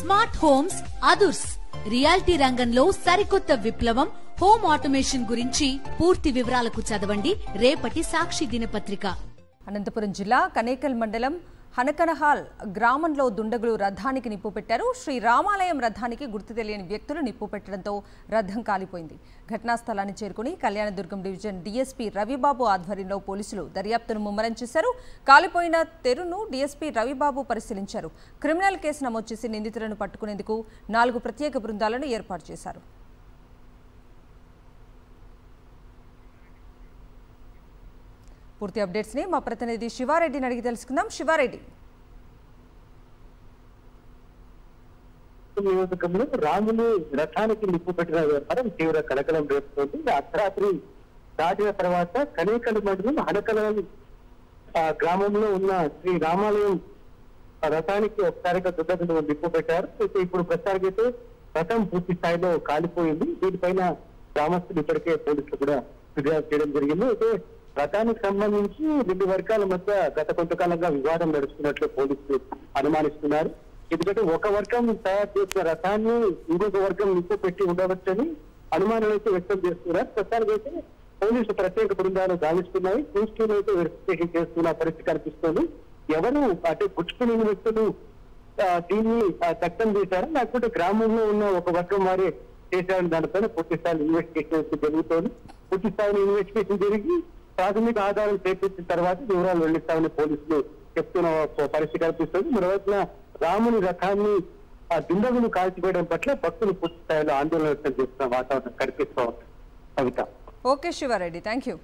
Smart homes అదుర్స్ reality రంగంలో సరికొత్త విప్లవం హోమ్ ఆటోమేషన్ గురించి పూర్తి వివరాలకు చదవండి రేపటి సాక్షి దినపత్రిక. అనంతపురం జిల్లా కనేకల్ మండలం హనకనహాల్ గ్రామంలో దుండగులు రథానికి నిప్పు పెట్టారు. శ్రీ రామాలయం రథానికి గుర్తు తెలియని వ్యక్తులు నిప్పు పెట్టడంతో రథం కాలిపోయింది. ఘటనా స్థలాన్ని చేరుకుని కళ్యాణదుర్గం డివిజన్ డీఎస్పీ రవిబాబు ఆధ్వర్యంలో పోలీసులు దర్యాప్తును ముమ్మరం చేశారు. కాలిపోయిన తెరును డీఎస్పీ రవిబాబు పరిశీలించారు. క్రిమినల్ కేసు నమోదు చేసి నిందితులను పట్టుకునేందుకు 4 ప్రత్యేక బృందాలను ఏర్పాటు చేశారు. పూర్తి అప్డేట్స్ ని మా ప్రతినిధి శివారెడ్డిని అడిగి తెలుసుకుందాం. శివారెడ్డి, నియోజకంలో రాములు రథానికి నిప్పు పెట్టిన వ్యాపారం తీవ్ర కలకలం రేపుతోంది. అర్ధరాత్రి దాటిన తర్వాత కనేకల్ మండలం హనకల్ గ్రామంలో ఉన్న శ్రీ రామాలయం రథానికి ఒకసారిగా దుండగులు నిప్పు పెట్టారు. అయితే ఇప్పుడు ప్రస్తుతానికైతే రథం పూర్తి స్థాయిలో కాలిపోయింది. దీనిపైన గ్రామస్తులు ఇప్పటికే పోలీసులు కూడా ఫిర్యాదు చేయడం జరిగింది. అయితే రథానికి సంబంధించి 2 వర్గాల మధ్య గత కొంతకాలంగా వివాదం నడుస్తున్నట్లు పోలీసులు అనుమానిస్తున్నారు. ఎందుకంటే ఒక వర్గం తయారు చేసిన రథాన్ని ఇంకొక వర్గం నిప్పు పెట్టి ఉండవచ్చని అనుమానాలు అయితే వ్యక్తం చేస్తున్నారు. ప్రస్తుతానికైతే పోలీసులు ప్రత్యేక బృందాలు గాలిస్తున్నాయి. పోస్టులు అయితే వెరిఫికేషన్ చేస్తున్న పరిస్థితి కనిపిస్తుంది. ఎవరు అంటే గుర్తుకుని వ్యక్తులు దీన్ని దగ్ధం చేశారు లేకపోతే గ్రామంలో ఉన్న ఒక వర్గం వారే చేశారని దానిపైన పూర్తి స్థాయి ఇన్వెస్టిగేషన్ జరుగుతోంది. పూర్తి స్థాయిలో ఇన్వెస్టిగేషన్ జరిగి ప్రాథమిక ఆధారం చేకూర్చిన తర్వాత వివరాలు వెళ్లిస్తామని పోలీసులు చెప్తున్న పరిస్థితి కనిపిస్తుంది. మరోవైపున రాముని రథాన్ని దుండగులు కాల్చివేయడం పట్ల భక్తులు పూర్తి స్థాయిలో ఆందోళన వ్యక్తం చేస్తున్న వాతావరణం కనిపిస్తూ ఉంది. Kavitha. Okay Sivareddy, thank you.